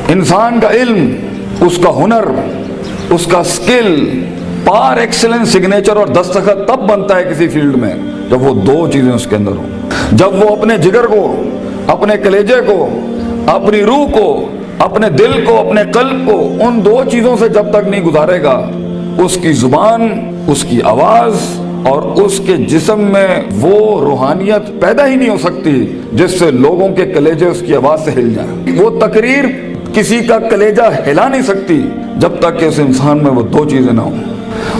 انسان کا علم، اس کا ہنر، اس کا سکل پار ایکسلنس سگنیچر اور دستخط تب بنتا ہے کسی فیلڈ میں جب وہ دو چیزیں اس کے اندر ہوں. جب وہ اپنے جگر کو، اپنے کلیجے کو، اپنی روح کو، اپنے دل کو، اپنے قلب کو ان دو چیزوں سے جب تک نہیں گزارے گا، اس کی زبان، اس کی آواز اور اس کے جسم میں وہ روحانیت پیدا ہی نہیں ہو سکتی جس سے لوگوں کے کلیجے اس کی آواز سے ہل جائیں. وہ تقریر کسی کا کلیجہ ہلا نہیں سکتی جب تک کہ اس انسان میں وہ دو چیزیں نہ ہوں.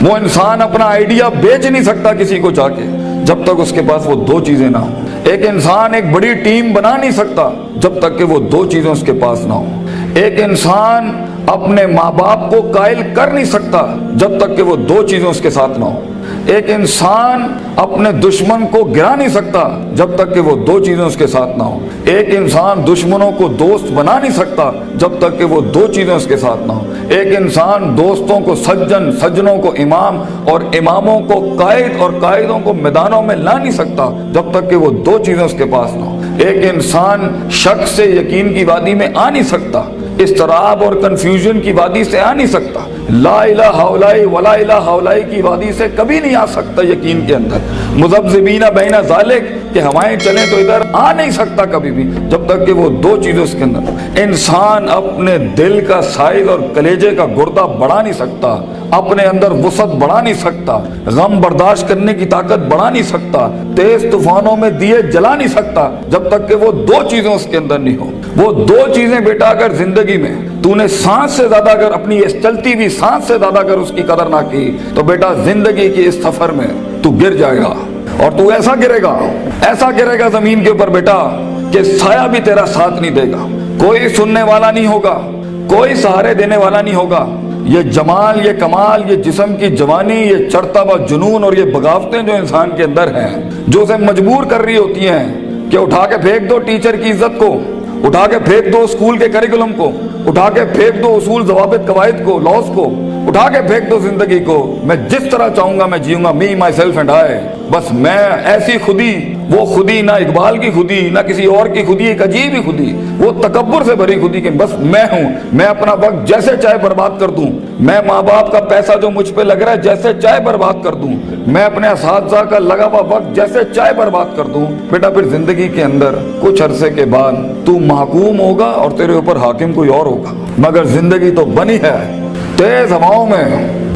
وہ انسان اپنا آئیڈیا بیچ نہیں سکتا کسی کو جا کے جب تک اس کے پاس وہ دو چیزیں نہ ہوں. ایک انسان ایک بڑی ٹیم بنا نہیں سکتا جب تک کہ وہ دو چیزیں اس کے پاس نہ ہوں. ایک انسان اپنے ماں باپ کو قائل کر نہیں سکتا جب تک کہ وہ دو چیزیں اس کے ساتھ نہ ہوں. ایک انسان اپنے دشمن کو گرا نہیں سکتا جب تک کہ وہ دو چیزیں اس کے ساتھ نہ ہوں. ایک انسان دشمنوں کو دوست بنا نہیں سکتا جب تک کہ وہ دو چیزیں اس کے ساتھ نہ ہوں. ایک انسان دوستوں کو سجن، سجنوں کو امام اور اماموں کو قائد اور قائدوں کو میدانوں میں لا نہیں سکتا جب تک کہ وہ دو چیزیں اس کے پاس نہ ہوں. ایک انسان شک سے یقین کی وادی میں آ نہیں سکتا، اضطراب اور کنفیوژن کی وادی سے آ نہیں سکتا، لا الہ الا ولا الہ الا کی وادی سے کبھی نہیں آ سکتا یقین کے اندر. مذبذبین بین ذالک کہ ہوائیں چلیں تو ادھر آ نہیں سکتا کبھی بھی جب تک کہ وہ دو چیزیں اس کے اندر. انسان اپنے دل کا سائز اور کلیجے کا گردہ بڑھا نہیں سکتا، اپنے اندر وسعت بڑھا نہیں سکتا، غم برداشت کرنے کی طاقت بڑھا نہیں سکتا، تیز طوفانوں میں دیے جلا نہیں سکتا جب تک کہ وہ دو چیزیں اس کے اندر نہیں ہو. وہ دو چیزیں بیٹا اگر زندگی میں تو نے سانس سے زیادہ اگر اپنی اس چلتی ہوئی سانس سے زیادہ اگر اس کی قدر نہ کی تو بیٹا زندگی کی اس سفر میں تو گر جائے گا. اور تو ایسا گرے گا زمین کے اوپر بیٹا کہ سایہ بھی تیرا ساتھ نہیں دے گا، کوئی سننے والا نہیں ہوگا، کوئی سہارے دینے والا نہیں ہوگا. یہ جمال، یہ کمال، یہ جسم کی جوانی، یہ چڑھتا ہوا جنون اور یہ بغاوتیں جو انسان کے اندر ہیں، جو اسے مجبور کر رہی ہوتی ہیں کہ اٹھا کے پھینک دو ٹیچر کی عزت کو، اٹھا کے پھینک دو اسکول کے کریکولم کو، اٹھا کے پھینک دو اصول ضوابط قواعد کو، لاس کو، اٹھا کے پھینک دو زندگی کو. میں جس طرح چاہوں گا میں جیوں گا، می مائی سیلف اینڈ آئی. بس میں ایسی خودی، وہ خودی نہ اقبال کی خودی نہ کسی اور کی خودی، ایک عجیب ہی خودی، وہ تکبر سے بھری خودی کہ بس میں ہوں، میں اپنا وقت جیسے چاہے برباد کر دوں، میں ماں باپ کا پیسہ جو مجھ پہ لگ رہا ہے جیسے چاہے برباد کر دوں، میں اپنے اساتذہ کا لگا ہوا وقت جیسے چاہے برباد کر دوں. بیٹا پھر زندگی کے اندر کچھ عرصے کے بعد تو محکوم ہوگا اور تیرے اوپر حاکم کوئی اور ہوگا. مگر زندگی تو بنی ہے تیز ہواؤں میں،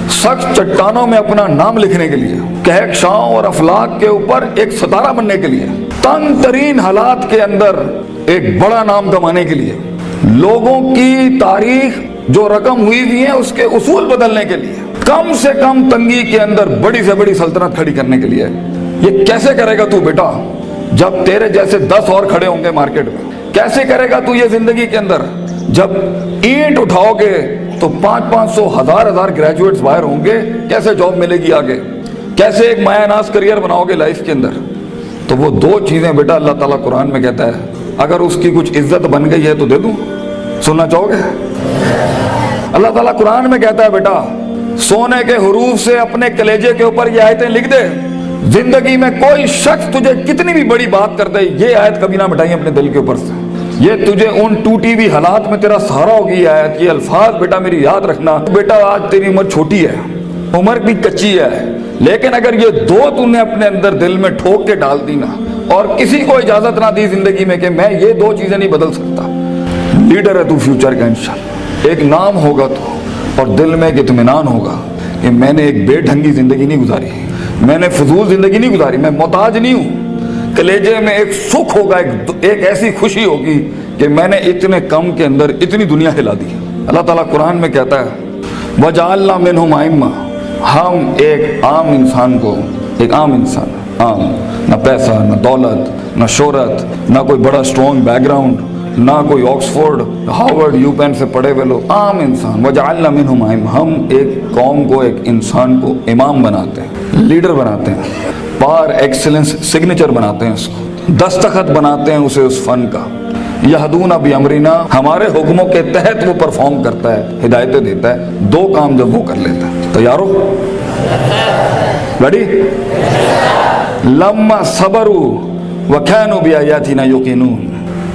سخت چٹانوں میں اپنا نام لکھنے کے لیے، کہکشاؤں اور افلاک کے اوپر ایک ستارہ بننے کے لیے، تنگ ترین حالات کے اندر ایک بڑا نام کمانے کے لیے، لوگوں کی تاریخ جو رقم ہوئی ہوئی ہے اس کے اصول بدلنے کے لیے، کم سے کم تنگی کے اندر بڑی سے بڑی سلطنت کھڑی کرنے کے لیے. یہ کیسے کرے گا تو بیٹا جب تیرے جیسے 10 اور کھڑے ہوں گے مارکیٹ میں؟ کیسے کرے گا تو یہ زندگی کے اندر جب اینٹ اٹھاؤ گے تو 500 ہزار گریجویٹس باہر ہوں گے؟ کیسے جاب ملے گی آگے؟ کیسے ایک مایا ناز کریئر بناؤ گے لائف کے اندر؟ تو وہ دو چیزیں بیٹا اللہ تعالیٰ قرآن میں کہتا ہے اگر اس کی کچھ عزت بن گئی ہے تو دے دوں. سننا چاہو گے؟ اللہ تعالیٰ قرآن میں کہتا ہے بیٹا سونے کے حروف سے اپنے کلیجے کے اوپر یہ آیتیں لکھ دے، زندگی میں کوئی شخص تجھے کتنی بھی بڑی بات کر دے یہ آیت کبھی نہ مٹائیں اپنے دل کے اوپر سے. یہ تجھے ان ٹوٹی ہوئی حالات میں تیرا سہارا ہوگی یہ آیت، یہ الفاظ بیٹا میری یاد رکھنا. بیٹا آج تیری عمر چھوٹی ہے، عمر بھی کچی ہے، لیکن اگر یہ دو تو نے اپنے اندر دل میں ٹھوک کے ڈال دی نا اور کسی کو اجازت نہ دی زندگی میں کہ میں یہ دو چیزیں نہیں بدل سکتا، لیڈر ہے تو فیوچر کا انشاءاللہ. ایک نام ہوگا تو اور دل میں ایک اطمینان ہوگا کہ میں نے ایک بے ڈھنگی زندگی نہیں گزاری، میں نے فضول زندگی نہیں گزاری، میں محتاج نہیں ہوں. کلیجے میں ایک سکھ ہوگا، ایک ایسی خوشی ہوگی کہ میں نے اتنے کم کے اندر اتنی دنیا ہلا دی. اللہ تعالیٰ قرآن میں کہتا ہے وَجَعَلْنَا مِنْهُمْ أَئِمَّةً، ہم ایک عام انسان کو، ایک عام انسان، عام، نہ پیسہ نہ دولت نہ شہرت نہ کوئی بڑا اسٹرانگ بیک گراؤنڈ نہ کوئی آکسفورڈ ہارورڈ یو پین سے پڑھے ہوئے لوگ، عام انسان. وَجَعَلْنَا مِنْهُمْ أَئِمَّةً، ہم ایک قوم کو، ایک انسان کو امام بناتے ہیں، لیڈر بناتے ہیں، پار ایکسلنس سگنیچر بناتے ہیں، اس کو دستخط بناتے ہیں اسے اس فن کا. یہدون بامرنا، ہمارے حکموں کے تحت وہ پرفارم کرتا ہے، ہدایتیں دیتا ہے. دو کام جب وہ کر لیتا ہے، تیار ہو؟ ریڈی؟ لما صبروا، वकानू बिआयातिना युकिनून,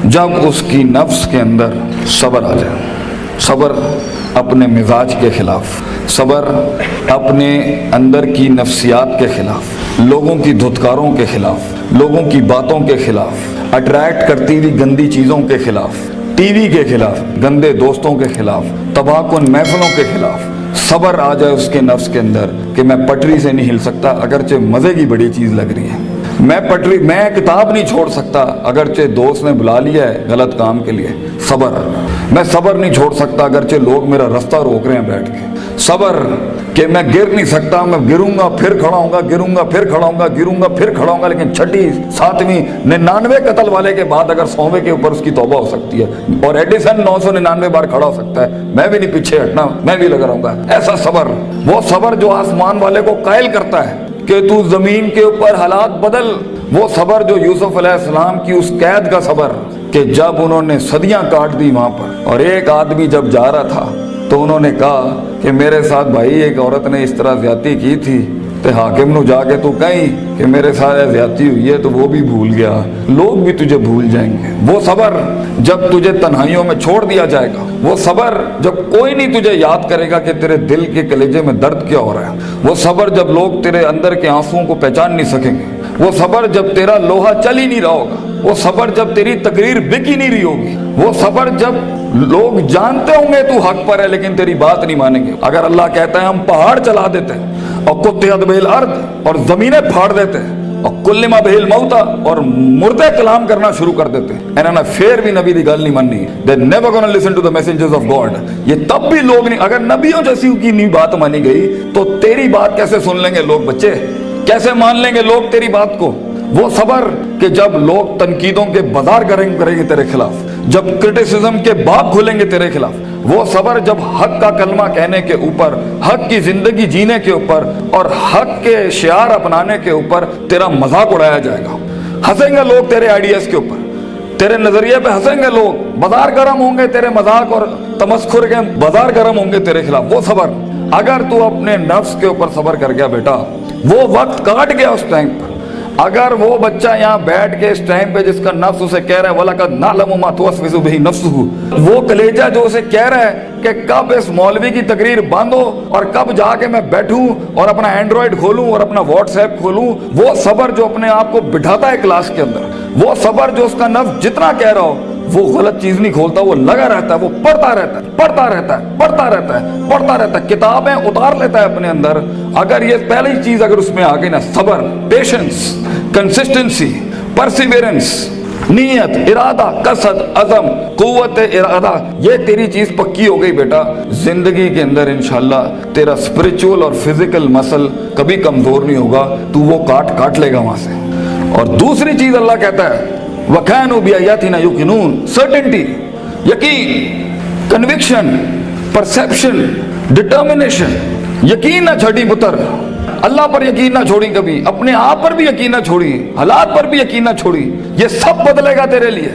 जब उसकी नफ्स के अंदर सब्र आ जाए, सब्र अपने मिजाज के खिलाफ, सब्र अपने अंदर की नफ्सियात के खिलाफ, लोगों की धुतकारों के खिलाफ, लोगों की बातों के खिलाफ, अट्रैक्ट करती हुई गंदी चीज़ों के खिलाफ, टीवी के खिलाफ, गंदे दोस्तों के खिलाफ, तबाहकुन महफिलों के खिलाफ सब्र आ जाए उसके नफ्स के अंदर कि मैं पटरी से नहीं हिल सकता अगरचे मज़े की बड़ी चीज़ लग रही है, मैं किताब नहीं छोड़ सकता अगरचे दोस्त ने बुला लिया है गलत काम के लिए, सब्र, मैं सब्र नहीं छोड़ सकता अगरचे लोग मेरा रास्ता रोक रहे हैं बैठ के, सब्र कि मैं गिर नहीं सकता, मैं गिरूंगा फिर खड़ा होऊंगा, गिरूंगा फिर खड़ा होऊंगा, गिरूंगा फिर खड़ा होऊंगा, लेकिन छठी 7वीं 99 कत्ल वाले के बाद अगर 100वें के ऊपर उसकी तौबा हो सकती है और एडिसन 999 बार खड़ा हो सकता है, मैं भी नहीं पीछे हटना, मैं भी लगा रहूंगा। ऐसा सब्र, वो सब्र जो आसमान वाले को कायल करता है कि तू जमीन के ऊपर हालात बदल, वो सब्र जो यूसुफ अलैहिस्सलाम की उस कैद का सब्र कि जब उन्होंने सदियां काट दी वहां पर और एक आदमी जब जा रहा था तो उन्होंने कहा कि मेरे साथ भाई एक औरत ने इस तरह ज्यादती की थी तो हाकिम नु जाके तू कहीं कि मेरे साथ ज्यादती हुई है तो वो भी भूल गया, लोग भी तुझे भूल जाएंगे। वो सब्र जब तुझे तन्हाइयों में छोड़ दिया जाएगा, वो सब्र जब कोई नहीं तुझे याद करेगा कि तेरे दिल के कलेजे में दर्द क्या हो रहा है, वो सब्र जब लोग तेरे अंदर के आंसुओं को पहचान नहीं सकेंगे, वो सब्र जब तेरा लोहा चल ही नहीं रहा होगा, वो सब्र जब तेरी तकरीर बिक ही नहीं रही होगी, वो सब्र जब लोग जानते होंगे तू हक पर है लेकिन तेरी बात नहीं मानेंगे। अगर अल्लाह कहता है हम पहाड़ चला देते हैं और कुत्तियत बिल अर्द और जमीनें फाड़ देते हैं और कुल्लिमा बिल मौता और मुर्दे कलाम करना शुरू कर देते हैं, इन्होंने फिर भी नबी की गल नहीं मानी, they never gonna listen to the messengers of God. ये तब भी लोग नहीं, अगर नबियों जैसी की नहीं बात मानी गई तो तेरी बात कैसे सुन लेंगे लोग, बच्चे कैसे मान लेंगे लोग तेरी बात को। वो सब्र कि जब लोग तनकीदों के बाजार करेंगे तेरे खिलाफ, जब क्रिटिसिज्म के बाग खुलेंगे तेरे खिलाफ, वो सब्र जब हक का कलमा कहने के ऊपर, हक की जिंदगी जीने के ऊपर और हक के शियार अपनाने के ऊपर तेरा मजाक उड़ाया जाएगा, हंसेंगे लोग तेरे आइडियाज के ऊपर, तेरे नजरिए पे हंसेंगे लोग, बाजार गर्म होंगे तेरे मजाक और तमस्खुर के बाजार गर्म होंगे तेरे खिलाफ। वो सब्र, अगर तू अपने नफ्स के ऊपर सब्र कर गया बेटा, वो वक्त काट गया उस टाइम पर। अगर वो बच्चा यहाँ बैठ के इस टाइम पे जिसका नफ्स उसे कह रहा है वलकद नालमु मा तुवस्विसु बिही नफ्सुहु, वो कलेजा जो उसे कह रहा है कि कब इस मौलवी की तकरीर बंद हो और कब जाके मैं बैठूं और अपना एंड्रॉइड खोलूं और अपना व्हाट्सएप खोलूं, वो सब्र जो अपने आप को बिठाता है क्लास के अंदर, वो सब्र जो उसका नफ्स जितना कह रहा हो वो गलत चीज नहीं खोलता, वो लगा रहता है, वो पढ़ता रहता है, पढ़ता रहता है, पढ़ता रहता है, पढ़ता रहता है, किताबें उतार लेता है अपने अंदर। अगर ये पहली चीज अगर उसमें आ गई ना, सब्र, पेशेंस, कंसिस्टेंसी, परसिवियरेंस, नीयत, इरादा, कसद, अज़म, कुव्वत इरादा, ये तेरी चीज पक्की हो गई बेटा, जिंदगी के अंदर इंशाल्लाह तेरा स्पिरिचुअल और फिजिकल मसल कभी कमजोर नहीं होगा, तू वो काट लेगा वहां से। और दूसरी चीज अल्लाह कहता है वकानू बिआयातिना युकिनून, सर्टेनिटी, यकीन, कन्विक्शन, परसेप्शन, डिटर्मिनेशन, यकीन ना छड़ी पुत्र, अल्लाह पर यकीन ना छोड़ी कभी, अपने आप पर भी यकीन ना छोड़ी, हालात पर भी यकीन ना छोड़ी, ये सब बदलेगा तेरे लिए,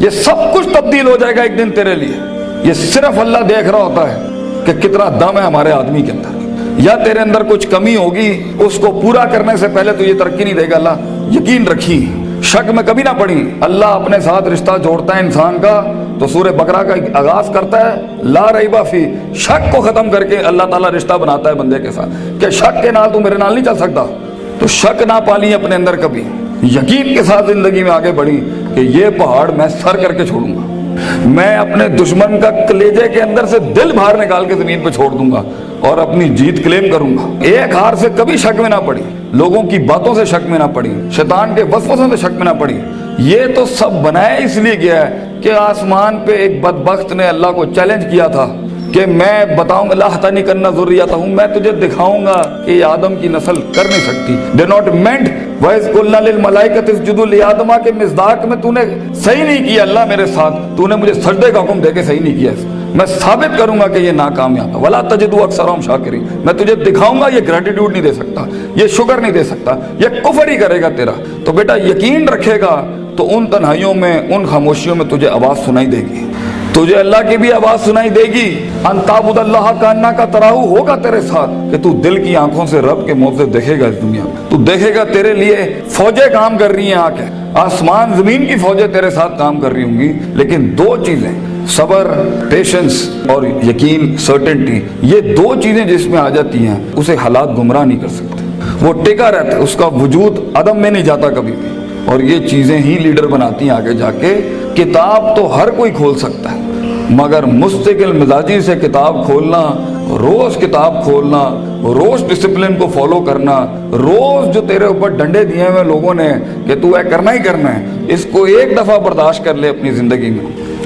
ये सब कुछ तब्दील हो जाएगा एक दिन तेरे लिए। ये सिर्फ अल्लाह देख रहा होता है कि कितना दम है हमारे आदमी के अंदर, या तेरे अंदर कुछ कमी होगी, उसको पूरा करने से पहले तो ये तरक्की नहीं देगा। अल्लाह यकीन रखी, शक में कभी ना पड़ी। अल्लाह अपने साथ रिश्ता जोड़ता है इंसान का तो सूरह बकरा का आगाज करता है ला रईबा फी, शक को खत्म करके अल्लाह ताला रिश्ता बनाता है बंदे के साथ कि शक के नाल तू मेरे नाल नहीं चल सकता, तो शक ना पाली अपने अंदर कभी, यकीन के साथ जिंदगी में आगे बढ़ी कि ये पहाड़ मैं सर करके छोड़ूंगा, मैं अपने दुश्मन का कलेजे के अंदर से दिल बाहर निकाल के जमीन पे छोड़ दूंगा और अपनी जीत क्लेम करूंगा। एक हार से कभी शक में ना पड़ी, लोगों की बातों से शक में ना पड़ी, शैतान के वसवसों से शक में ना पड़ी। ये तो सब बनाया इसलिए गया है कि आसमान पे एक बदबख्त ने अल्लाह को चैलेंज किया था कि मैं बताऊंगा लाहतानी करना ज़ुर्रियत हूं, मैं तुझे दिखाऊंगा कि आदम की नस्ल कर नहीं सकती। दे नॉट मेंट वैस कुल्ना लिल मलाइकत इसजुदू लिआदमा के मिज़दाक में तूने सही नहीं किया अल्लाह मेरे साथ, तूने मुझे सजदे का हुक्म देके सही नहीं किया, मैं साबित करूंगा कि ये नाकामयाब है। वला तजिदु अक्सरहुम शाकिरीन, मैं तुझे दिखाऊंगा ये ग्रेटिट्यूड नहीं दे सकता, ये शुक्र नहीं दे सकता, ये कुफर ही करेगा तेरा। तो बेटा यकीन रखेगा तो उन तन्हाइयों में, उन खामोशियों में तुझे आवाज सुनाई देगी, तुझे अल्लाह की भी आवाज सुनाई देगी, अंताबुदल्लाह का अन्ना का तराहू होगा तेरे साथ, कि तू दिल की आंखों से रब के मौके देखेगा इस दुनिया में। तू देखेगा तेरे लिए फौजें काम कर रही हैं, आके आसमान जमीन की फौजें तेरे साथ काम कर रही होंगी। लेकिन दो चीजें, सबर, पेशेंस और यकीन, सर्टेनिटी, ये दो चीजें जिसमें आ जाती हैं उसे हालात गुमराह नहीं कर सकते। वो टिका रहता है, उसका वजूद अदम में नहीं जाता कभी भी। और ये चीजें ही लीडर बनाती हैं आगे जाके। किताब तो हर कोई खोल सकता है, मगर मुस्तकिल मिजाजी से किताब खोलना, रोज किताब खोलना, रोज डिसिप्लिन को फॉलो करना, रोज जो तेरे ऊपर डंडे दिए हुए लोगों ने कि तू है करना ही करना है, इसको एक दफा बर्दाश्त कर ले अपनी जिंदगी में।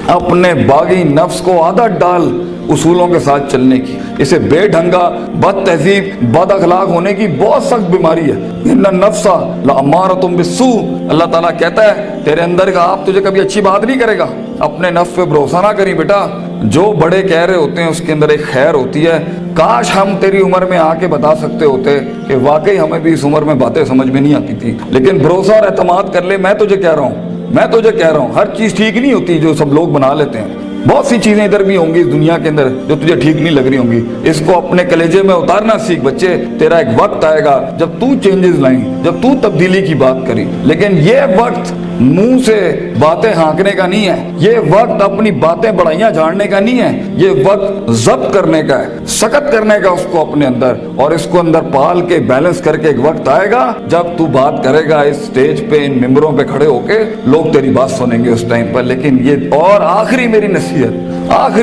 अपने बागी नफ्स को आदत डाल उसूलों के साथ चलने की। इसे बेढंगा, बद तहजीब, बद अखलाक होने की बहुत सख्त बीमारी है। इन्ना नफ्सा लअम्मारतुम बिस्सू, अल्लाह ताला कहता है तेरे अंदर का आप तुझे कभी अच्छी बात नहीं करेगा। अपने नफ्स पे भरोसा ना करी बेटा, जो बड़े कह रहे होते हैं उसके अंदर एक खैर होती है। काश हम तेरी उम्र में आके बता सकते होते कि वाकई हमें भी इस उम्र में बातें समझ में नहीं आती थी। लेकिन भरोसा और एतमाद कर ले, मैं तुझे कह रहा हूँ हर चीज ठीक नहीं होती जो सब लोग बना लेते हैं। बहुत सी चीजें इधर भी होंगी इस दुनिया के अंदर जो तुझे ठीक नहीं लग रही होंगी। इसको अपने कलेजे में उतारना सीख बच्चे। तेरा एक वक्त आएगा जब तू चेंजेस लाई, जब तू तब्दीली की बात करी। लेकिन ये वक्त मुंह से बातें हाँकने का नहीं है, ये वक्त अपनी बातें बढ़ाइयां झाड़ने का नहीं है, ये वक्त जब्त करने का है, सख्त करने का उसको अपने अंदर, और इसको अंदर पाल के बैलेंस करके एक वक्त आएगा जब तू बात करेगा इस स्टेज पे, इन मिंबरों पे खड़े होके, लोग तेरी बात सुनेंगे उस टाइम पर। लेकिन ये और आखिरी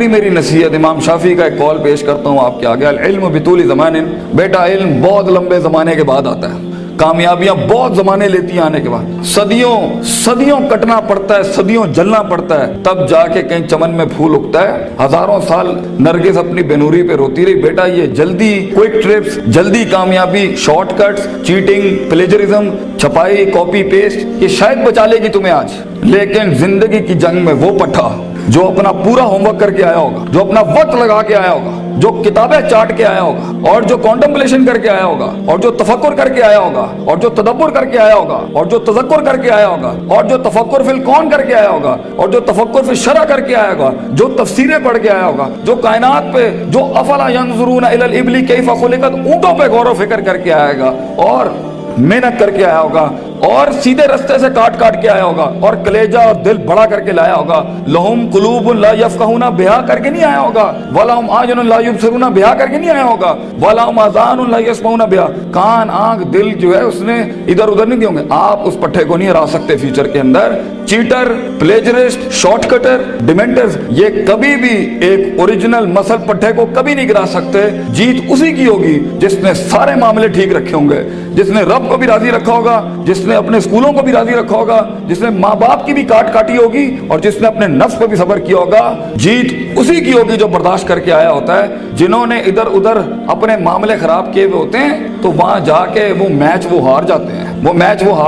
मेरी नसीहत इमाम शाफी का एक कॉल पेश करता हूँ आपके आगे। अल इल्म बितूली ज़मानिन, बेटा इल्म बहुत लंबे जमाने के बाद आता है, कामयाबियां बहुत जमाने लेती हैं आने के बाद। सदियों कटना पड़ता है, सदियों जलना पड़ता है, तब जाके कहीं चमन में फूल उगता है। हजारों साल नरगिस अपनी बेनूरी पे रोती रही, बेटा ये जल्दी क्विक ट्रिप्स, जल्दी कामयाबी, शॉर्टकट्स, चीटिंग, प्लेजरिज्म, छपाई, कॉपी पेस्ट, ये शायद बचा लेगी तुम्हें आज। लेकिन जिंदगी की जंग में वो पट्टा जो अपना पूरा होमवर्क करके आया होगा, जो अपना वक्त लगा के आया होगा, जो किताबें चाट के आया होगा, और जो कॉन्टेम्पलेशन करके आया होगा, और जो तफक्कुर करके आया होगा, और जो तदब्बुर करके आया होगा, और जो तज़क्कुर करके आया होगा, और जो तफक्कुर फिल कौन करके आया होगा, और जो तफक्कुर फिल शरअ करके आया होगा, जो तफसीरें पढ़ के आया होगा, जो कायनात पे, जो अफला यंजुरून इलल इबली कैफ़ खुलिकत, ऊंटों पे गौर व फिक्र करके आएगा, और मेहनत करके आया होगा, और सीधे रास्ते से काट के आया होगा, और कलेजा और दिल बड़ा करके लाया होगा। लहुम कुलूबुन ला यफ़क़हूना, ब्याह करके नहीं आया होगा। वलहुम आयुनुन ला युबसिरूना, ब्याह करके नहीं आया होगा। वलहुम आज़ानुन ला यस्मऊना बिहा, कान, आंख, दिल जो है उसने इधर उधर नहीं दिए होंगे। आप उस पट्टे को नहीं हरा सकते फ्यूचर के अंदर। चीटर, प्लेजरिस्ट, शॉर्टकटर, डिमेंटर्स, ये कभी भी एक ओरिजिनल मसल पट्टे को कभी नहीं गिरा सकते। जीत उसी की होगी जिसने सारे मामले ठीक रखे होंगे, जिसने रब को भी राजी रखा होगा, जिसने अपने स्कूलों को भी राजी रखा होगा, जिसने माँ बाप की भी काटी होगी, और जिसने अपने नफ्स पर भी सब्र किया होगा। जीत उसी की होगी जो बर्दाश्त करके आया होता है। जिन्होंने इधर उधर अपने मामले खराब किए हुए होते हैं, तो वहां जाके वो मैच हार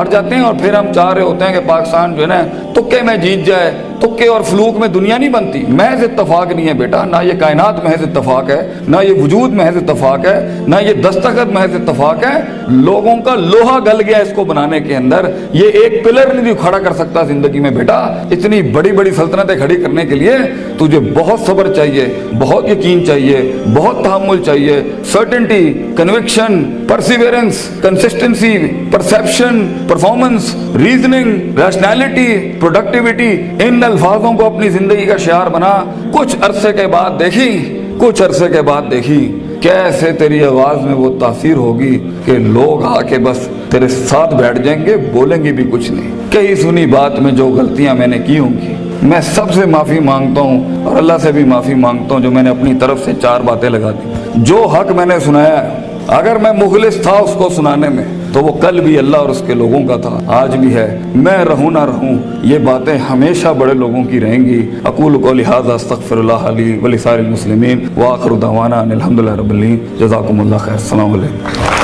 जाते हैं, और फिर हम चाह रहे होते हैं कि पाकिस्तान जो है ना तुक्के में जीत जाए। तुक्के और फ्लूक में दुनिया नहीं बनती। महज इत्तफाक नहीं है बेटा, ना ये कायनात महज इत्तफाक है, ना ये वजूद महज इत्तफाक है, ना ये दस्तखत महज इत्तफाक है। लोगों का लोहा गल गया इसको बनाने के अंदर। ये एक पिलर नहीं खड़ा कर सकता जिंदगी में बेटा। इतनी बड़ी बड़ी सल्तनतें खड़ी करने के लिए तुझे बहुत सब्र चाहिए, बहुत यकीन चाहिए, बहुत तहम्मुल चाहिए, certainty, conviction, perseverance, consistency, perception, performance, reasoning, rationality, productivity. इन अल्फाजों को अपनी जिंदगी का शियार बना। कुछ अरसे के बाद देखी कैसे तेरी आवाज में वो तासीर होगी कि लोग आके बस तेरे साथ बैठ जाएंगे, बोलेंगे भी कुछ नहीं। कहीं सुनी बात में जो गलतियां मैंने की होंगी, मैं सबसे माफी मांगता हूँ, और अल्लाह से भी माफी मांगता हूँ जो मैंने अपनी तरफ से 4 बातें लगा दी। जो हक मैंने सुनाया है, अगर मैं मुखलिस था उसको सुनाने में, तो वो कल भी अल्लाह और उसके लोगों का था, आज भी है। मैं रहूं ना रहूं, ये बातें हमेशा बड़े लोगों की रहेंगी। अक़ूलु क़ौली हाज़ा अस्तग़फ़िरुल्लाह ली व लिसाइरिल मुस्लिमीन व आख़िरु दअवाना अनिल हम्दुलिल्लाहि रब्बिल आलमीन। जज़ाकुमुल्लाह खैर। अस्सलामु अलैकुम।